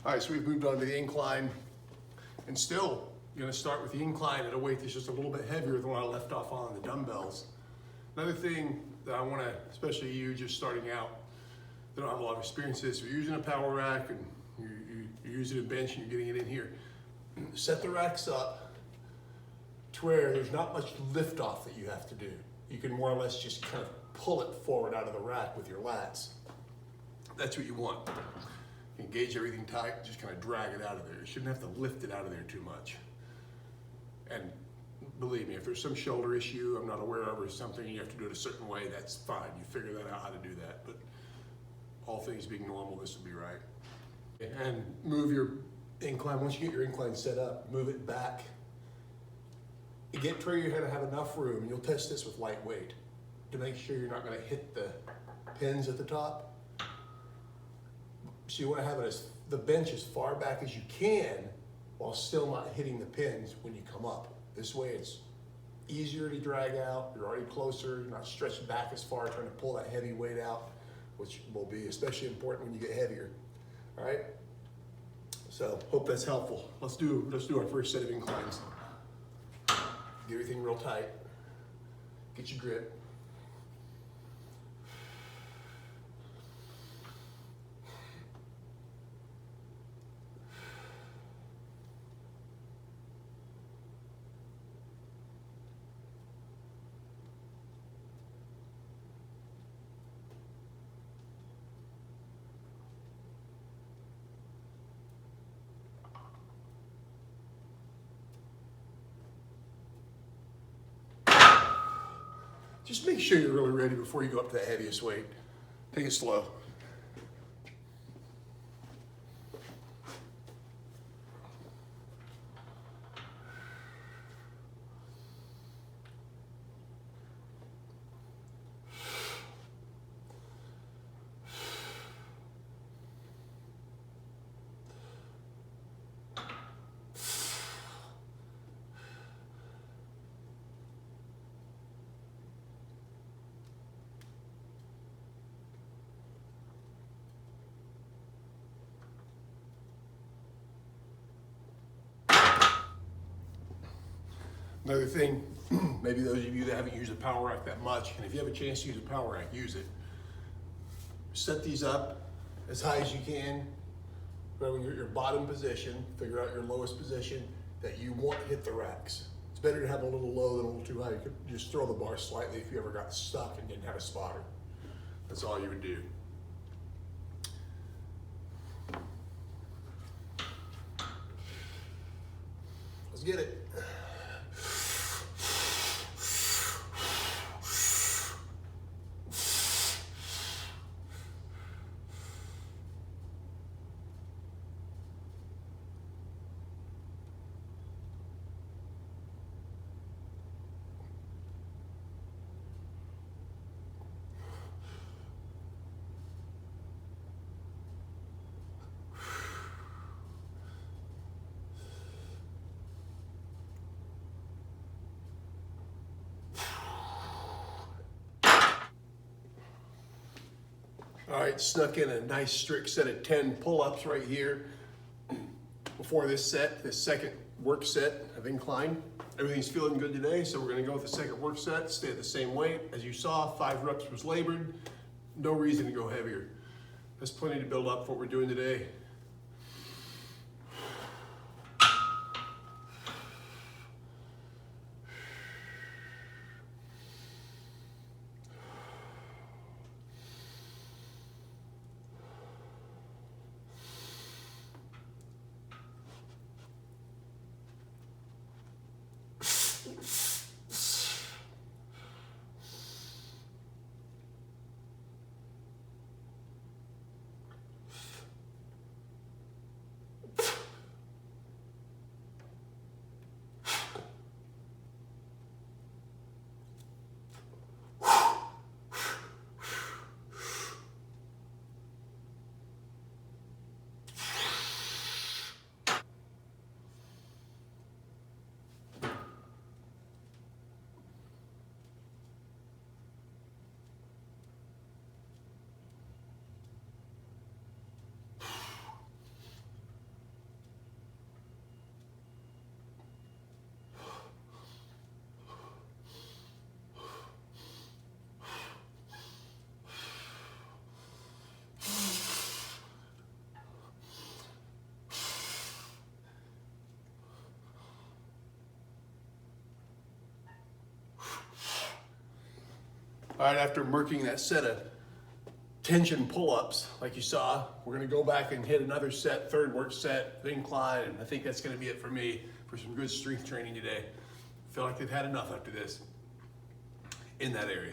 All right, so we've moved on to the incline, and still you're gonna start with the incline at a weight that's just a little bit heavier than what I left off on the dumbbells. Another thing that I wanna, especially you just starting out, that don't have a lot of experience is, if you're using a power rack and you're using a bench and you're getting it in here, set the racks up to where there's not much lift off that you have to do. You can more or less just kind of pull it forward out of the rack with your lats. That's what you want. Engage everything tight, just kind of drag it out of there. You shouldn't have to lift it out of there too much. And believe me, if there's some shoulder issue I'm not aware of or something, you have to do it a certain way, that's fine. You figure that out how to do that. But all things being normal, this will be right. And move your incline, once you get your incline set up, move it back. You get to where you're gonna have enough room, and you'll test this with light weight to make sure you're not gonna hit the pins at the top. So you want to have it the bench as far back as you can while still not hitting the pins when you come up. This way it's easier to drag out, you're already closer, you're not stretched back as far trying to pull that heavy weight out, which will be especially important when you get heavier. All right? So hope that's helpful. Let's do our first set of inclines. Get everything real tight. Get your grip. Just make sure you're really ready before you go up to the heaviest weight. Take it slow. Another thing, maybe those of you that haven't used a power rack that much, and if you have a chance to use a power rack, use it. Set these up as high as you can. When you're at your bottom position, figure out your lowest position that you want to hit the racks. It's better to have a little low than a little too high. You could just throw the bar slightly if you ever got stuck and didn't have a spotter. That's all you would do. Let's get it. All right, snuck in a nice strict set of 10 pull-ups right here before this set, this second work set of incline. Everything's feeling good today, so we're gonna go with the second work set, stay at the same weight. As you saw, 5 reps was labored. No reason to go heavier. That's plenty to build up for what we're doing today. All right, after marking that set of tension pull-ups like you saw, we're gonna go back and hit another set, third work set, the incline, and I think that's gonna be it for me for some good strength training today. I feel like they've had enough after this in that area.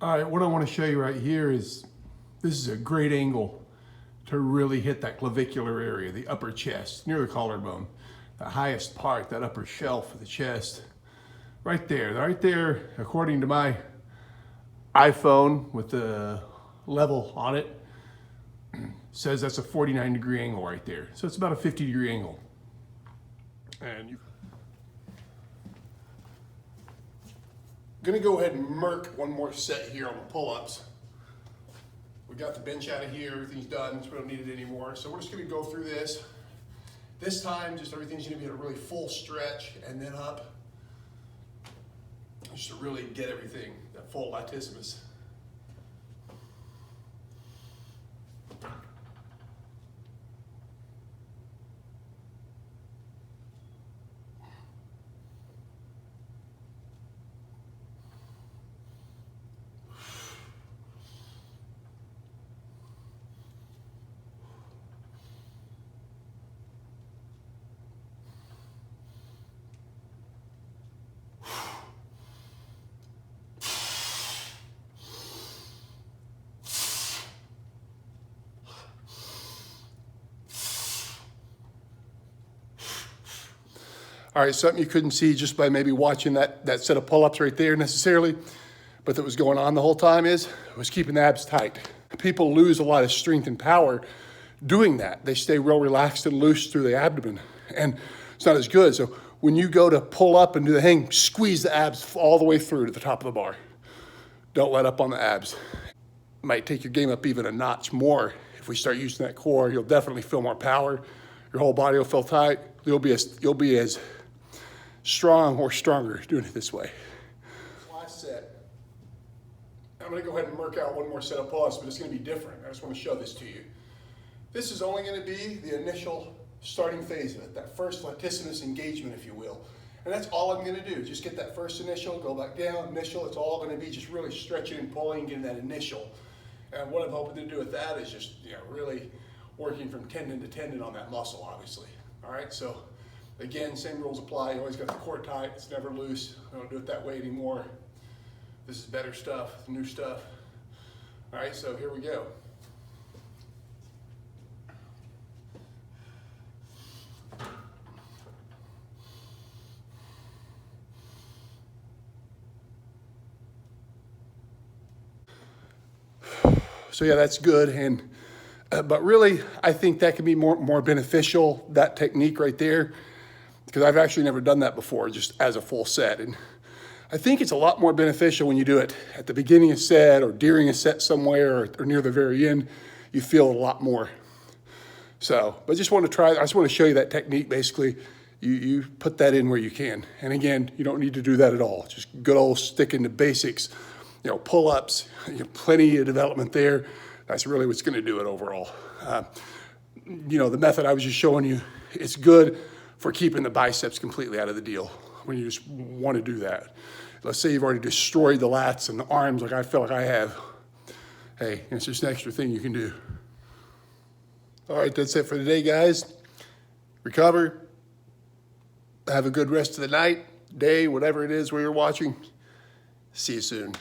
All right, what I want to show you right here is, this is a great angle to really hit that clavicular area, the upper chest, near the collarbone, the highest part, that upper shelf of the chest. Right there, according to my iPhone with the level on it, says that's a 49-degree angle right there. So it's about a 50-degree angle. And you gonna go ahead and merc one more set here on the pull-ups. We got the bench out of here, everything's done, so we don't need it anymore. So we're just gonna go through this. This time, just everything's gonna be at a really full stretch and then up, just to really get everything, that full latissimus. All right, something you couldn't see just by maybe watching that set of pull-ups right there necessarily, but that was going on the whole time was keeping the abs tight. People lose a lot of strength and power doing that. They stay real relaxed and loose through the abdomen, and it's not as good. So when you go to pull up and do the hang, squeeze the abs all the way through to the top of the bar. Don't let up on the abs. It might take your game up even a notch more. If we start using that core, you'll definitely feel more power. Your whole body will feel tight. You'll be as strong or stronger doing it this way. Last set. I'm gonna go ahead and work out one more set of pull-ups, but it's gonna be different. I just wanna show this to you. This is only gonna be the initial starting phase of it, that first latissimus engagement, if you will. And that's all I'm gonna do. Just get that first initial, go back down, initial. It's all gonna be just really stretching and pulling, getting that initial. And what I'm hoping to do with that is just, really working from tendon to tendon on that muscle, obviously. All right, so again, same rules apply. You always got the core tight. It's never loose. I don't do it that way anymore. This is better stuff, new stuff. All right, so here we go. So yeah, that's good. And but really, I think that can be more beneficial, that technique right there, because I've actually never done that before, just as a full set. And I think it's a lot more beneficial when you do it at the beginning of a set or during a set somewhere or near the very end. You feel a lot more. So, but I just want to show you that technique. Basically, you put that in where you can. And again, you don't need to do that at all. Just good old sticking to basics, pull-ups, plenty of development there. That's really what's going to do it overall. The method I was just showing you, it's good for keeping the biceps completely out of the deal when you just want to do that. Let's say you've already destroyed the lats and the arms like I feel like I have. Hey, it's just an extra thing you can do. All right, that's it for today, guys. Recover. Have a good rest of the night, day, whatever it is where you're watching. See you soon.